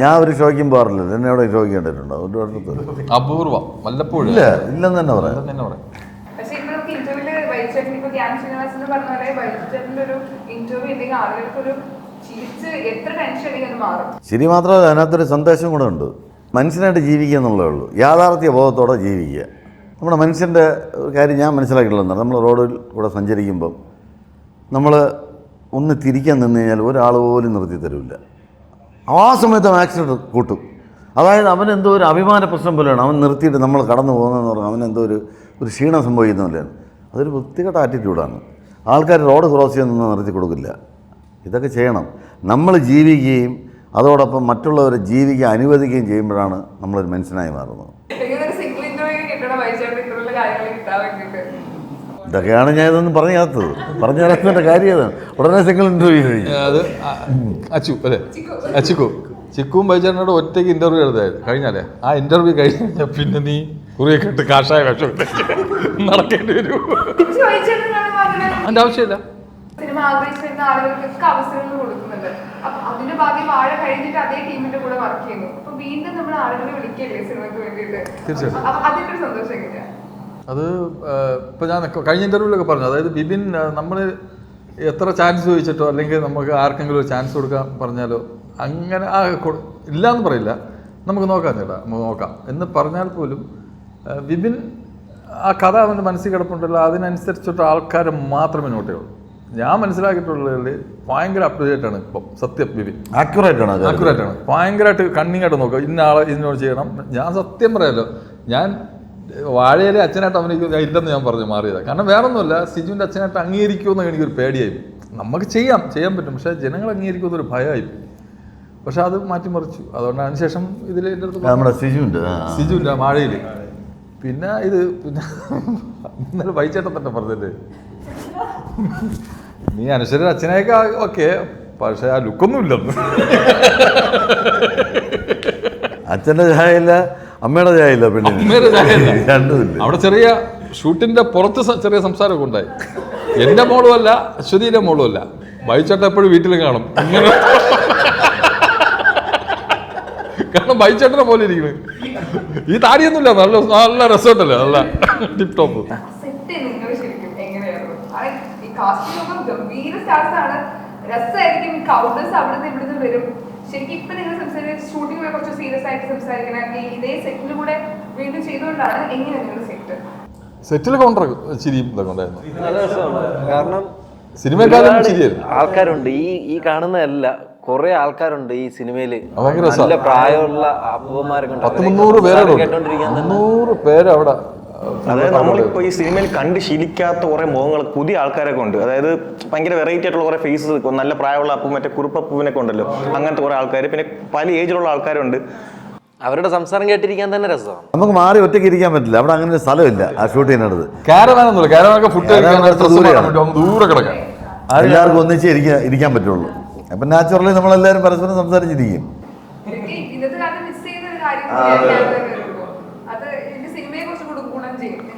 ഞാൻ ഒരു ഷോയ്ക്കും പോകാറില്ല. എന്നെ അവിടെ ഷോയ്ക്ക് കണ്ടിട്ടുണ്ടോ? ഒരു വർഷത്തിൽ അപൂർവം, വല്ലപ്പോഴും. ഇല്ല, ഇല്ലെന്ന് തന്നെ പറയാം. പക്ഷേ ഇപ്പോൾ നമുക്ക് ഇന്റർവ്യൂവിൽ വൈചേട്ടൻ ഇപ്പോൾ ഗ്യാൻ ശ്രീനിവാസൻ പറഞ്ഞ പോലെ വൈചേട്ടൻ്റെ ഒരു ഇന്റർവ്യൂ ഉണ്ടെങ്കിൽ ആളുകൾക്കൊരു ചിരിച്ച് എത്ര ടെൻഷൻ ഉണ്ടെങ്കിൽ അത് മാറും. ശരി, മാത്രമല്ല അതിനകത്തൊരു സന്ദേശം കൂടെ ഉണ്ട്. മനുഷ്യനായിട്ട് ജീവിക്കുക എന്നുള്ളതേ ഉള്ളൂ. യാഥാർത്ഥ്യ ബോധത്തോടെ ജീവിക്കുക. നമ്മുടെ മനുഷ്യൻ്റെ കാര്യം ഞാൻ മനസ്സിലാക്കിയിട്ടുള്ളതാണ്. നമ്മൾ റോഡിൽ കൂടെ സഞ്ചരിക്കുമ്പം നമ്മൾ ഒന്ന് തിരിക്കാൻ നിന്ന് കഴിഞ്ഞാൽ ഒരാൾ പോലും നിർത്തി തരില്ല. ആ സമയത്ത് ആക്സിഡൻറ്റ് കൂട്ടും. അതായത് അവനെന്തോ ഒരു അഭിമാന പ്രശ്നം പോലെയാണ്. അവൻ നിർത്തിയിട്ട് നമ്മൾ കടന്നു പോകുന്നതെന്ന് പറഞ്ഞാൽ അവനെന്തോ ഒരു ക്ഷീണം സംഭവിക്കുന്ന പോലെയാണ്. അതൊരു വൃത്തികെട്ട ആറ്റിറ്റ്യൂഡാണ്. ആൾക്കാർ റോഡ് ക്രോസ് ചെയ്യാനൊന്നും നിർത്തി കൊടുക്കില്ല. ഇതൊക്കെ ചെയ്യണം. നമ്മൾ ജീവിക്കുകയും അതോടൊപ്പം മറ്റുള്ളവരെ ജീവിക്കാൻ അനുവദിക്കുകയും ചെയ്യുമ്പോഴാണ് നമ്മളൊരു മനുഷ്യനായി മാറുന്നത്. ഇതൊക്കെയാണ് ഞാൻ ഇതൊന്നും പറഞ്ഞു തരാത്തതിൻ്റെ കാര്യം ഏതാണ്. ഉടനെ സിംഗിൾ ഇൻ്റർവ്യൂ കഴിഞ്ഞു. അത് അച്ചു അല്ലേ, ചിക്കുവും ബൈചേട്ടനോട് ഒറ്റയ്ക്ക് ഇൻ്റർവ്യൂ എടുത്തായിരുന്നു കഴിഞ്ഞാലേ. ആ ഇൻ്റർവ്യൂ കഴിഞ്ഞാൽ പിന്നെ നീ കുറിയൊക്കെ ഇട്ട് കാഷായ വേഷം നടക്കേണ്ടി വരും. അതിൻ്റെ ആവശ്യമില്ല. സിനിമ ആഗ്രഹിച്ചിരുന്ന ആളുകൾക്ക് അവസരങ്ങൾ കൊടുക്കുന്നുണ്ട്. അപ്പൊ അതിന്റെ ഭാഗ്യം വാഴ കഴിഞ്ഞിട്ട് അതേ ടീമിന്റെ കൂടെ വർക്ക് ചെയ്യുന്നു. അപ്പൊ വീണ്ടും നമ്മൾ ആളുകളെ വിളിക്കല്ലേ സിനിമയ്ക്ക് വേണ്ടിയിട്ട്? തീർച്ചയായിട്ടും അതിന്റെ ഒരു സന്തോഷം എങ്ങനെയാണ്? അത് ഇപ്പം ഞാൻ കഴിഞ്ഞ ഇൻ്റർവ്യൂവിലൊക്കെ പറഞ്ഞു. അതായത് ബിബിൻ നമ്മൾ എത്ര ചാൻസ് ചോദിച്ചിട്ടോ അല്ലെങ്കിൽ നമുക്ക് ആർക്കെങ്കിലും ഒരു ചാൻസ് കൊടുക്കാൻ പറഞ്ഞാലോ അങ്ങനെ ഇല്ലയെന്ന് പറയില്ല. നമുക്ക് നോക്കാം ചേട്ടാ, നമുക്ക് നോക്കാം എന്ന് പറഞ്ഞാൽ പോലും ബിബിൻ ആ കഥ അവൻ്റെ മനസ്സിൽ കിടപ്പുണ്ടല്ലോ, അതിനനുസരിച്ചിട്ട് ആൾക്കാരെ മാത്രമേ നോട്ട് ചെയ്യുള്ളൂ. ഞാൻ മനസ്സിലാക്കിയിട്ടുള്ളതിൽ ഭയങ്കര അപ് ടു ഡേറ്റ് ആണ് ഇപ്പം സത്യം. ബിബിൻ ആക്യുറേറ്റ് ആണ്, ഭയങ്കരമായിട്ട് കണ്ണിങ്ങായിട്ട് നോക്കുക. ഇന്ന ആളെ ഇതിനോട് ചെയ്യണം. ഞാൻ സത്യം പറയാമല്ലോ, ഞാൻ വാഴയിലെ അച്ഛനായിട്ട് അഭിനയിക്കും ഇല്ലെന്ന് ഞാൻ പറഞ്ഞു മാറിയതാണ്. കാരണം വേറൊന്നുമല്ല, സിജുവിൻ്റെ അച്ഛനായിട്ട് അംഗീകരിക്കുമെന്ന് എനിക്കൊരു പേടിയായി. നമുക്ക് ചെയ്യാൻ പറ്റും, പക്ഷേ ജനങ്ങൾ അംഗീകരിക്കുമെന്നൊരു ഭയമായി. പക്ഷെ അത് മാറ്റിമറിച്ചു. അതുകൊണ്ട് അതിനുശേഷം ഇതിൽ എൻ്റെ അടുത്ത് സിജുവിൻ്റെ വാഴയിൽ പിന്നെ ഇന്നലെ വൈചേട്ടൻ തന്നെ പറഞ്ഞല്ലേ, നീ അനുസരിച്ച് അച്ഛനെയൊക്കെ ഓക്കെ, പക്ഷെ ആ ലുക്കൊന്നും ഇല്ലെന്ന്. അച്ഛൻ്റെ ചായയില്ല, അമ്മയുടെ ചായയില്ല, അമ്മയുടെ ചായയില്ല. അവിടെ ചെറിയ ഷൂട്ടിന്റെ പുറത്ത് ചെറിയ സംസാരമൊക്കെ ഉണ്ടായി. എൻ്റെ മോളും അല്ല, അശ്വതിയുടെ മോളും അല്ല. ബൈച്ചേട്ടൻ എപ്പോഴും വീട്ടിലും കാണും ഇങ്ങനെ. കാരണം ബൈച്ചേട്ടനെ പോലെ ഇരിക്കുന്നു. ഈ താടിയൊന്നുമില്ല, നല്ല രസമുണ്ടല്ലോ, നല്ല ടിപ് ടോപ്പ്. ഗംഭീര സ്റ്റാർസ് ആണ്, രസമായിരിക്കും. കൗണ്ടേഴ്സ് അവിടുന്ന് ഇവിടുന്ന് വരും. ശരിക്കും ഇപ്പൊ നിങ്ങൾ സംസാരിച്ച ഷൂട്ടിംഗ് കുറച്ച് സീരിയസ് ആയിട്ട് സംസാരിക്കണം. ഇതേ സെറ്റിൽ കൂടെ വീണ്ടും ചെയ്തുകൊണ്ടാണ്. എങ്ങനെയാണ് നിങ്ങളുടെ സെറ്റിൽ കൗണ്ടർ ചിരിയും ഇതൊക്കെ ഉണ്ടായിരുന്നു. നല്ല രസമാണ്. കാരണം സിനിമക്കാരും ചിരിയായിരുന്നു. ആൾക്കാരുണ്ട് ഈ കാണുന്നതല്ല, കുറെ ആൾക്കാരുണ്ട് ഈ സിനിമയില്. നല്ല പ്രായമുള്ള അപ്പന്മാരൊക്കെ 300 പേര് അവിടെ. അതായത് നമ്മളിപ്പോൾ ഈ സിനിമയിൽ കണ്ട് ശീലിക്കാത്ത കുറെ മുഖങ്ങൾ, പുതിയ ആൾക്കാരൊക്കെ ഉണ്ട്. അതായത് ഭയങ്കര വെറൈറ്റി ആയിട്ടുള്ള കുറെ ഫേസസ്, നല്ല പ്രായമുള്ള അപ്പു, മറ്റേ കുറുപ്പൂവിനൊക്കെ ഉണ്ടല്ലോ, അങ്ങനത്തെ കുറെ ആൾക്കാർ, പിന്നെ പല ഏജിലുള്ള ആൾക്കാരുണ്ട്. അവരുടെ സംസാരം കേട്ടിരിക്കാൻ തന്നെ രസമാണ്. നമുക്ക് മാറി ഒറ്റയ്ക്ക് ഇരിക്കാൻ പറ്റില്ല. അവിടെ അങ്ങനെ ഒരു സ്ഥലമില്ല ആ ഷൂട്ട് ചെയ്യുന്നിടത്ത്. എല്ലാവർക്കും ഒന്നിച്ച് ഇരിക്കാൻ പറ്റുള്ളൂ. അപ്പം നാച്ചുറലി നമ്മളെല്ലാവരും പരസ്പരം സംസാരിച്ചിരിക്കും. ഇന്നത്തെ കാലത്ത് മിസ് ചെയ്യുന്ന ഒരു കാര്യം